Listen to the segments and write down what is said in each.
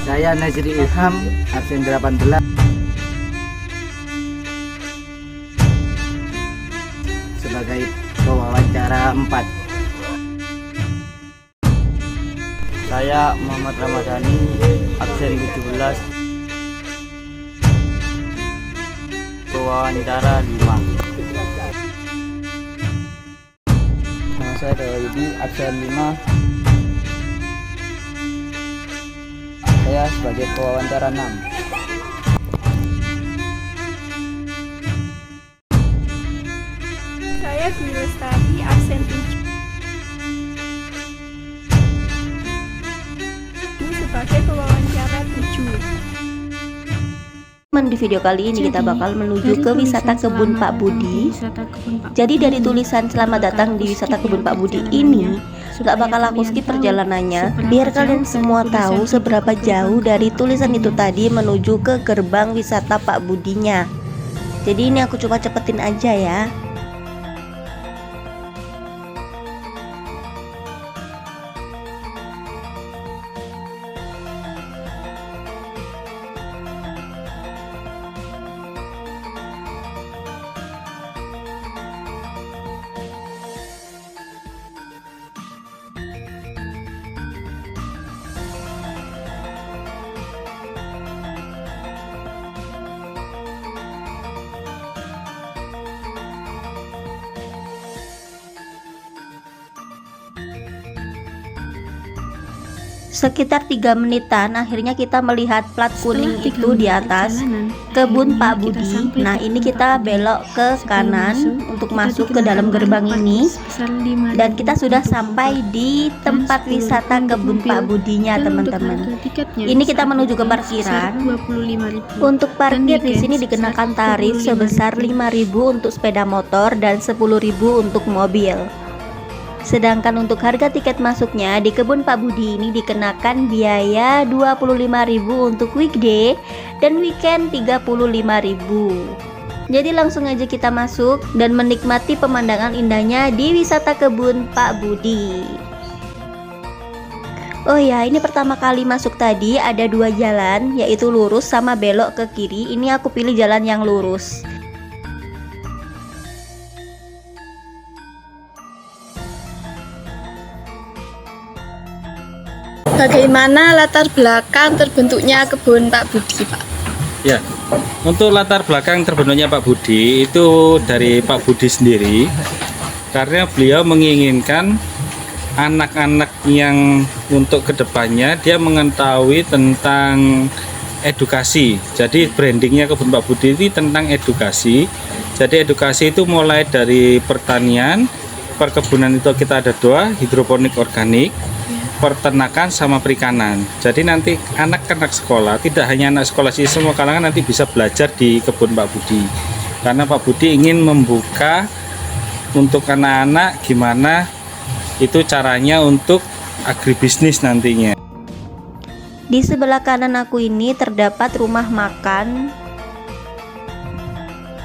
Saya Nazri Ilham, absen 18. Sebagai pewawancara 4. Saya Muhammad Ramadhani, absen 17. Pewawancara 5. Nama saya Dawidi, absen 5. Saya sebagai pewawancara 6. Saya Dwi Lestari, absen 7. Ini sebagai pewawancara 7. Di video kali ini kita bakal menuju ke wisata kebun Pak Budi. Jadi dari tulisan selamat datang di wisata kebun Pak Budi ini nggak bakal aku skip perjalanannya, biar kalian semua tahu seberapa jauh dari tulisan itu tadi menuju ke gerbang wisata Pak Budinya. Jadi ini aku coba cepetin aja ya. Sekitar 3 menitan akhirnya kita melihat plat kuning itu di atas kebun Pak Budi. Nah ini kita belok ke kanan untuk masuk ke dalam gerbang ini, dan kita sudah sampai di tempat wisata kebun Pak Budinya teman-teman. Ini kita menuju ke parkiran. Untuk parkir di sini dikenakan tarif sebesar 5.000 untuk sepeda motor dan 10.000 untuk mobil. Sedangkan untuk harga tiket masuknya di kebun Pak Budi ini dikenakan biaya 25.000 untuk weekday dan weekend 35.000. Jadi langsung aja kita masuk dan menikmati pemandangan indahnya di wisata kebun Pak Budi. Oh ya, ini pertama kali masuk tadi ada 2 jalan, yaitu lurus sama belok ke kiri. Ini aku pilih jalan yang lurus. Bagaimana latar belakang terbentuknya kebun Pak Budi, Pak? Ya, untuk latar belakang terbentuknya Pak Budi itu dari Pak Budi sendiri, karena beliau menginginkan anak-anak yang untuk kedepannya dia mengetahui tentang edukasi. Jadi brandingnya kebun Pak Budi ini tentang edukasi. Jadi edukasi itu mulai dari pertanian, perkebunan itu kita ada 2, hidroponik organik, peternakan sama perikanan. Jadi nanti anak-anak sekolah, tidak hanya anak sekolah sih, semua kalangan nanti bisa belajar di kebun Pak Budi. Karena Pak Budi ingin membuka untuk anak-anak gimana itu caranya untuk agribisnis nantinya. Di sebelah kanan aku ini terdapat rumah makan,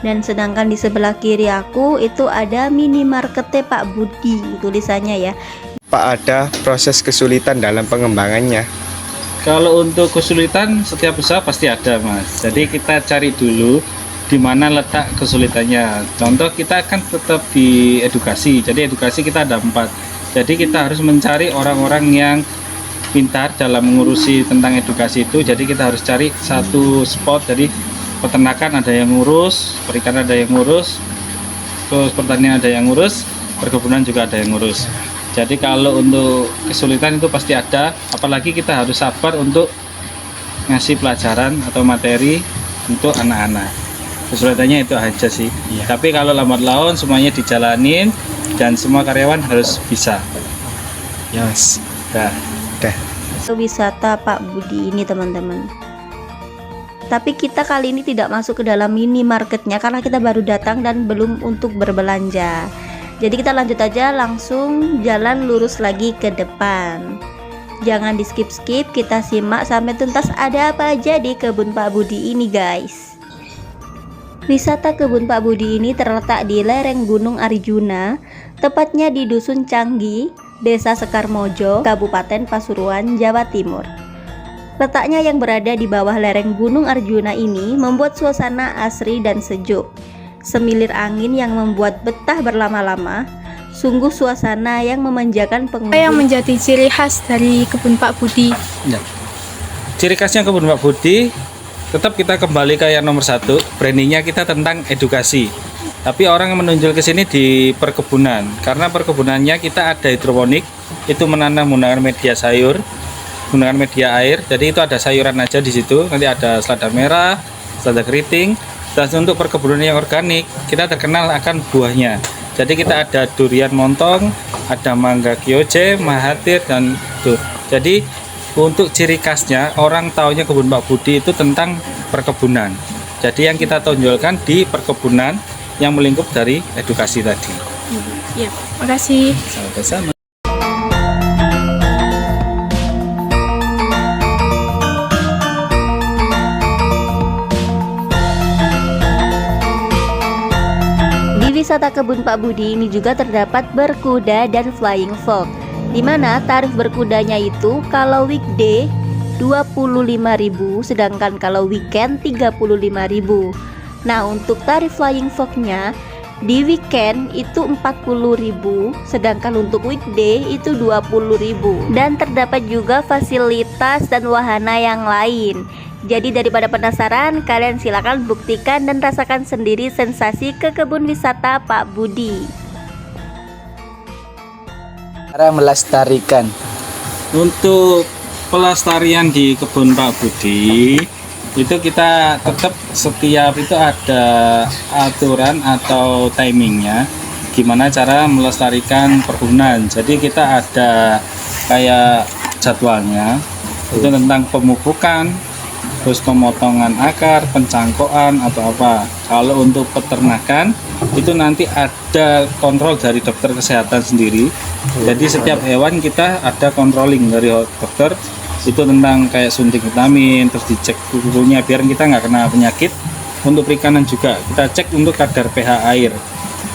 dan sedangkan di sebelah kiri aku itu ada minimarketnya Pak Budi tulisannya ya. Pak, ada proses kesulitan dalam pengembangannya? Kalau untuk kesulitan setiap usaha pasti ada, Mas. Jadi kita cari dulu di mana letak kesulitannya. Contoh kita akan tetap di edukasi. Jadi edukasi kita ada 4. Jadi kita harus mencari orang-orang yang pintar dalam mengurusi tentang edukasi itu. Jadi kita harus cari satu spot. Jadi peternakan ada yang ngurus, perikanan ada yang ngurus, terus pertanian ada yang ngurus, perkebunan juga ada yang ngurus. Jadi kalau untuk kesulitan itu pasti ada, apalagi kita harus sabar untuk ngasih pelajaran atau materi untuk anak-anak. Kesulitannya itu aja sih. Iya. Tapi kalau lambat laun semuanya dijalanin dan semua karyawan harus bisa. Yes. Dah. Wisata Pak Budi ini teman-teman. Tapi kita kali ini tidak masuk ke dalam minimarketnya karena kita baru datang dan belum untuk berbelanja. Jadi kita lanjut aja, langsung jalan lurus lagi ke depan. Jangan di skip-skip, kita simak sampai tuntas ada apa aja di kebun Pak Budi ini guys. Wisata kebun Pak Budi ini terletak di lereng Gunung Arjuna, tepatnya di Dusun Canggi, Desa Sekarmojo, Kabupaten Pasuruan, Jawa Timur. Letaknya yang berada di bawah lereng Gunung Arjuna ini membuat suasana asri dan sejuk. Semilir angin yang membuat betah berlama-lama, sungguh suasana yang memanjakan Apa yang pengunjung. menjadi ciri khas dari kebun Pak Budi? Ya. Ciri khasnya kebun Pak Budi, tetap kita kembali ke yang nomor satu, brandingnya kita tentang edukasi. Tapi orang yang menonjol ke sini di perkebunan, karena perkebunannya kita ada hidroponik, itu menanam menggunakan media sayur, menggunakan media air. Jadi itu ada sayuran aja di situ. Nanti ada selada merah, selada keriting. Dan untuk perkebunan yang organik, kita terkenal akan buahnya. Jadi kita ada durian montong, ada mangga kyoje, mahathir, dan itu. Jadi untuk ciri khasnya orang taunya kebun Pak Budi itu tentang perkebunan. Jadi yang kita tonjolkan di perkebunan yang melingkup dari edukasi tadi. Ya, makasih. Sama-sama. Di wisata kebun Pak Budi ini juga terdapat berkuda dan flying fox, di mana tarif berkudanya itu kalau weekday 25.000, sedangkan kalau weekend 35.000. Nah, untuk tarif flying fox-nya di weekend itu 40.000, sedangkan untuk weekday itu 20.000. Dan terdapat juga fasilitas dan wahana yang lain. Jadi daripada penasaran, kalian silakan buktikan dan rasakan sendiri sensasi ke kebun wisata Pak Budi. Cara melestarikan. Untuk pelestarian di kebun Pak Budi itu kita tetap setiap itu ada aturan atau timingnya gimana cara melestarikan perkebunan. Jadi kita ada kayak jadwalnya, itu tentang pemupukan, terus pemotongan akar, pencangkokan atau apa. Kalau untuk peternakan itu nanti ada kontrol dari dokter kesehatan sendiri. Jadi setiap hewan kita ada controlling dari dokter, itu tentang kayak suntik vitamin, terus dicek suhunya biar kita nggak kena penyakit. Untuk perikanan juga kita cek untuk kadar pH air,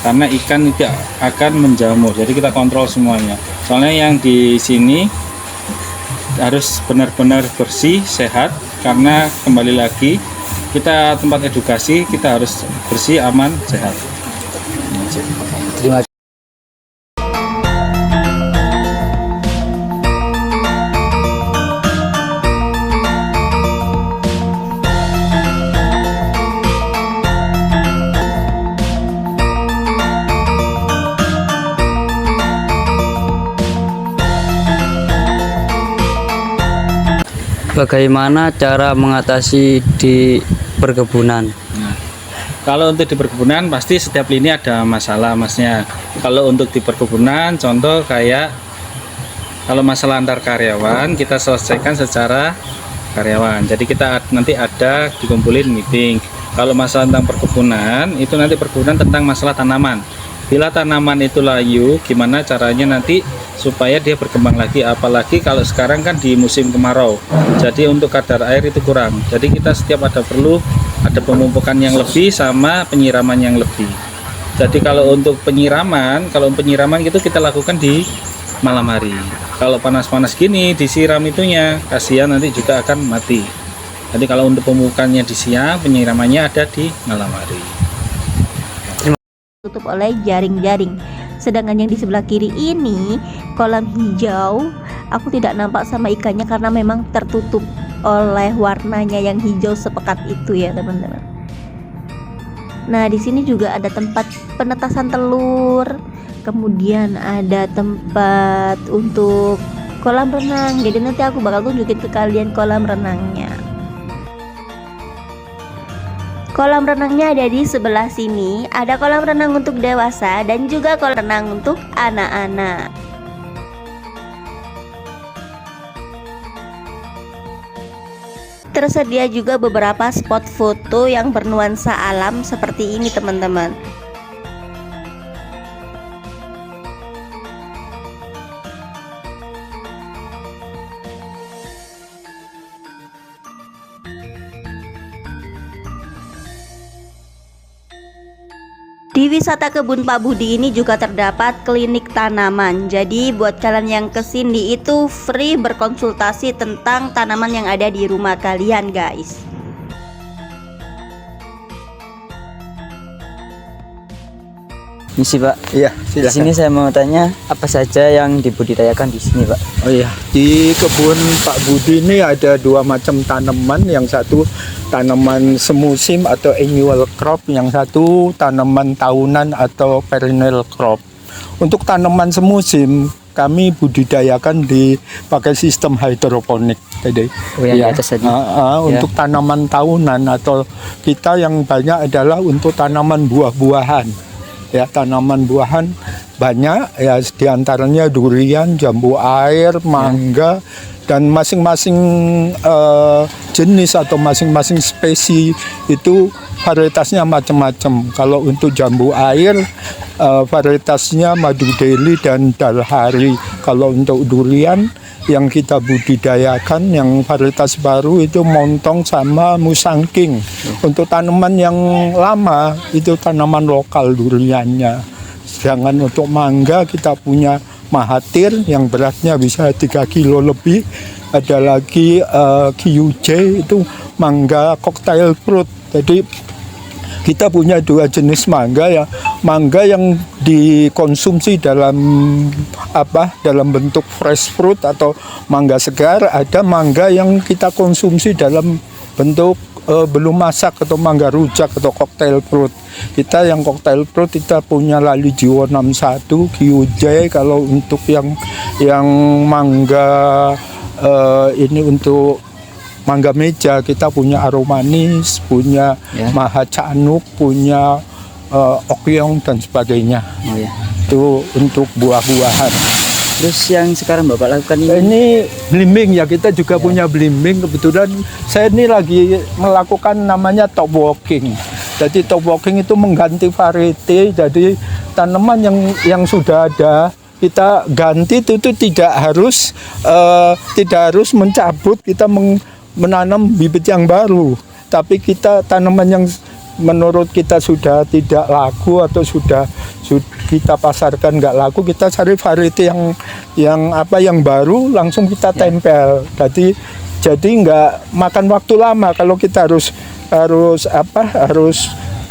karena ikan tidak akan menjamur. Jadi kita kontrol semuanya. Soalnya yang di sini harus benar-benar bersih, sehat, karena kembali lagi kita tempat edukasi, kita harus bersih, aman, sehat. Terima kasih. Bagaimana cara mengatasi di perkebunan? Nah, kalau untuk di perkebunan pasti setiap lini ada masalah masnya. Kalau untuk di perkebunan contoh kayak kalau masalah antar karyawan kita selesaikan secara karyawan. Jadi kita nanti ada dikumpulin meeting. Kalau masalah tentang perkebunan itu nanti perkebunan tentang masalah tanaman. Bila tanaman itu layu, gimana caranya nanti supaya dia berkembang lagi, apalagi kalau sekarang kan di musim kemarau, jadi untuk kadar air itu kurang. Jadi kita setiap perlu ada pemupukan yang lebih sama penyiraman yang lebih. Jadi kalau untuk penyiraman itu kita lakukan di malam hari. Kalau panas-panas gini disiram itunya, kasihan nanti juga akan mati. Jadi kalau untuk pemupukannya di siang, penyiramannya ada di malam hari. Tutup oleh jaring-jaring. Sedangkan yang di sebelah kiri ini kolam hijau, aku tidak nampak sama ikannya karena memang tertutup oleh warnanya yang hijau sepekat itu ya teman-teman. Nah di sini juga ada tempat penetasan telur, kemudian ada tempat untuk kolam renang. Jadi nanti aku bakal tunjukin ke kalian kolam renangnya. Kolam renangnya ada di sebelah sini. Ada kolam renang untuk dewasa dan juga kolam renang untuk anak-anak. Tersedia juga beberapa spot foto yang bernuansa alam seperti ini teman-teman. Di wisata kebun Pak Budi ini juga terdapat klinik tanaman. Jadi buat kalian yang kesini itu free berkonsultasi tentang tanaman yang ada di rumah kalian, guys. Misi Pak. Iya, Di sini saya mau tanya apa saja yang dibudidayakan di sini Pak? Oh iya, di kebun Pak Budi ini ada dua macam tanaman. Yang satu tanaman semusim atau annual crop, yang satu tanaman tahunan atau perennial crop. Untuk tanaman semusim kami budidayakan pakai sistem hidroponik. Jadi, Oh, yang di atas tadi. untuk tanaman tahunan atau kita yang banyak adalah untuk tanaman buah-buahan. Ya, tanaman buahan banyak ya, diantaranya durian, jambu air, mangga, dan masing-masing jenis atau masing-masing spesies itu varietasnya macam-macam. Kalau untuk jambu air varietasnya madu deli dan dalhari. Kalau untuk durian yang kita budidayakan yang varietas baru itu montong sama musangking. Untuk tanaman yang lama itu tanaman lokal duriannya. Sedangkan untuk mangga kita punya Mahathir yang beratnya bisa 3 kilo lebih. Ada lagi QJ itu mangga cocktail fruit. Jadi kita punya dua jenis mangga ya. Mangga yang dikonsumsi dalam bentuk fresh fruit atau mangga segar, ada mangga yang kita konsumsi dalam bentuk belum masak atau mangga rujak atau cocktail fruit. Kita yang cocktail fruit kita punya Lali Jiwo 61, QJ. Kalau untuk yang mangga ini untuk mangga meja kita punya Aromanis, punya Mahacanuk, punya Okyong dan sebagainya. Oh ya. Itu untuk buah-buahan. Terus yang sekarang Bapak lakukan ini? Ini blimbing ya, kita juga punya blimbing. Kebetulan saya ini lagi melakukan namanya top walking. Jadi top walking itu mengganti variety. Jadi tanaman yang sudah ada kita ganti itu tidak harus mencabut, kita menanam bibit yang baru. Tapi kita tanaman yang menurut kita sudah tidak laku atau sudah kita pasarkan nggak laku, kita cari variety yang baru langsung kita tempel. Jadi nggak makan waktu lama. Kalau kita harus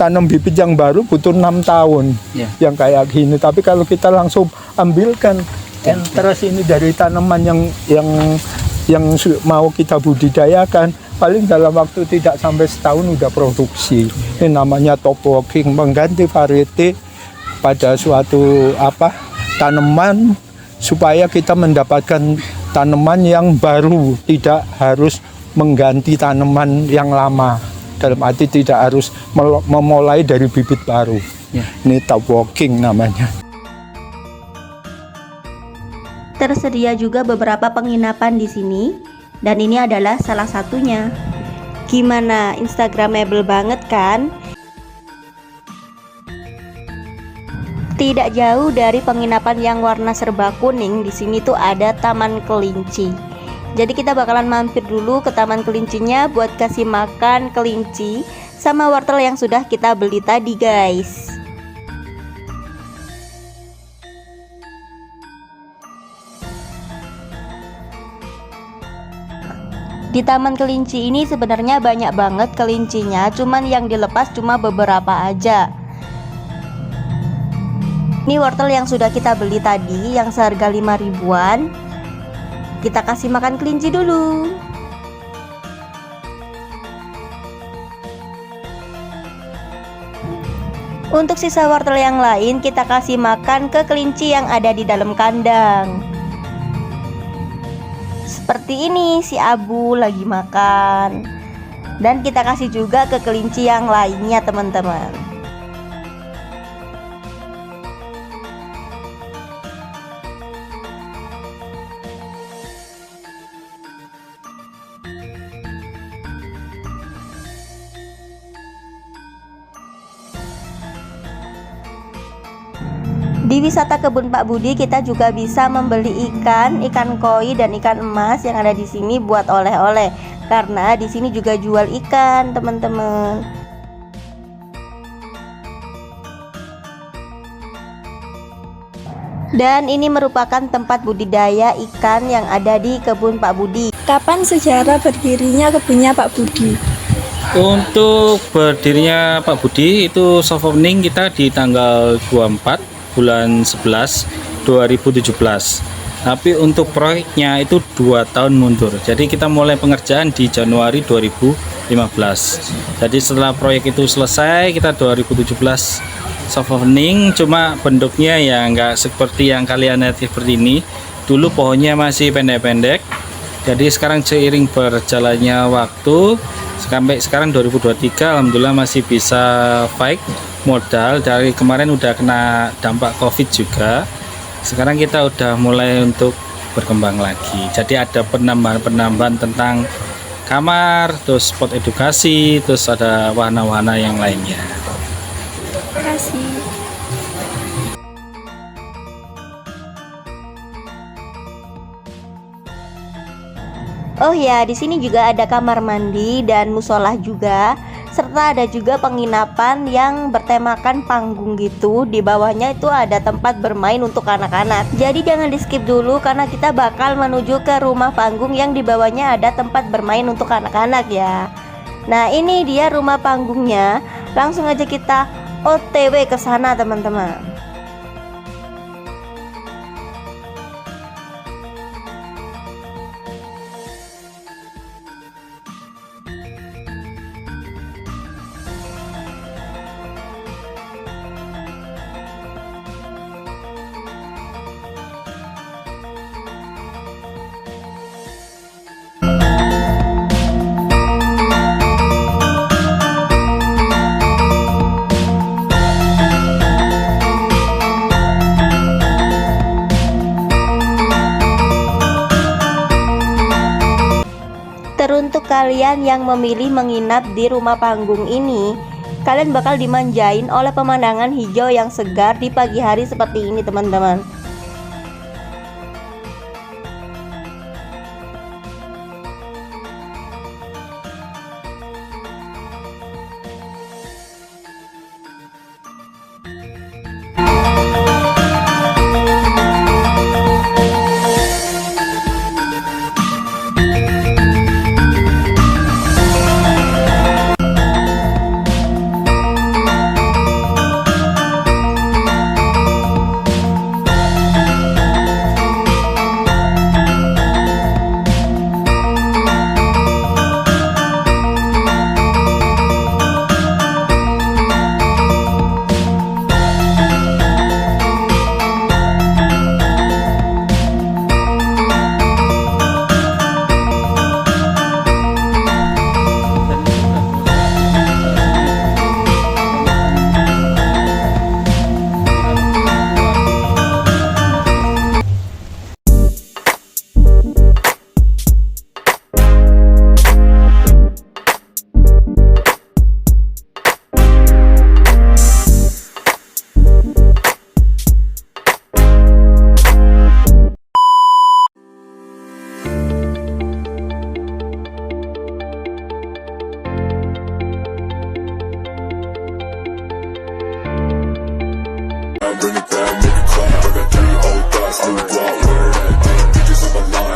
tanam bibit yang baru butuh 6 tahun yang kayak gini. Tapi kalau kita langsung ambilkan interest ini dari tanaman yang mau kita budidayakan, paling dalam waktu tidak sampai setahun udah produksi. Ini namanya top walking, mengganti variety pada suatu tanaman supaya kita mendapatkan tanaman yang baru, tidak harus mengganti tanaman yang lama. Dalam arti tidak harus memulai dari bibit baru. Ini top walking namanya. Tersedia juga beberapa penginapan di sini, dan ini adalah salah satunya. Gimana, instagramable banget kan? Tidak jauh dari penginapan yang warna serba kuning, di sini tuh ada Taman Kelinci. Jadi kita bakalan mampir dulu ke Taman Kelincinya buat kasih makan kelinci sama wortel yang sudah kita beli tadi, guys. Di Taman Kelinci ini sebenarnya banyak banget kelincinya, cuman yang dilepas cuma beberapa aja. Ini wortel yang sudah kita beli tadi yang seharga 5 ribuan. Kita kasih makan kelinci dulu. Untuk sisa wortel yang lain kita kasih makan ke kelinci yang ada di dalam kandang. Seperti ini, si Abu lagi makan. Dan kita kasih juga ke kelinci yang lainnya, teman-teman. Di wisata kebun Pak Budi kita juga bisa membeli ikan koi dan ikan emas yang ada di sini buat oleh-oleh. Karena di sini juga jual ikan, teman-teman. Dan ini merupakan tempat budidaya ikan yang ada di kebun Pak Budi. Kapan sejarah berdirinya kebunnya Pak Budi? Untuk berdirinya Pak Budi itu soft opening kita di tanggal 24 bulan 11 2017. Tapi untuk proyeknya itu 2 tahun mundur. Jadi kita mulai pengerjaan di Januari 2015. Jadi setelah proyek itu selesai kita 2017 soft opening, cuma bentuknya ya nggak seperti yang kalian lihat seperti ini. Dulu pohonnya masih pendek-pendek. Jadi sekarang seiring berjalannya waktu sampai sekarang 2023 alhamdulillah masih bisa fight modal. Dari kemarin udah kena dampak Covid juga. Sekarang kita udah mulai untuk berkembang lagi. Jadi ada penambahan tentang kamar, terus spot edukasi, terus ada wahana-wahana yang lainnya. Terima kasih. Oh ya, di sini juga ada kamar mandi dan musola juga, serta ada juga penginapan yang bertemakan panggung gitu. Di bawahnya itu ada tempat bermain untuk anak-anak. Jadi jangan di skip dulu karena kita bakal menuju ke rumah panggung yang di bawahnya ada tempat bermain untuk anak-anak ya. Nah, ini dia rumah panggungnya. Langsung aja kita OTW ke sana, teman-teman. Teruntuk kalian yang memilih menginap di rumah panggung ini, kalian bakal dimanjain oleh pemandangan hijau yang segar di pagi hari seperti ini, teman-teman. Bring it back, make it clap. I got 3 old thoughts, new block, where that thing. Pictures of my life.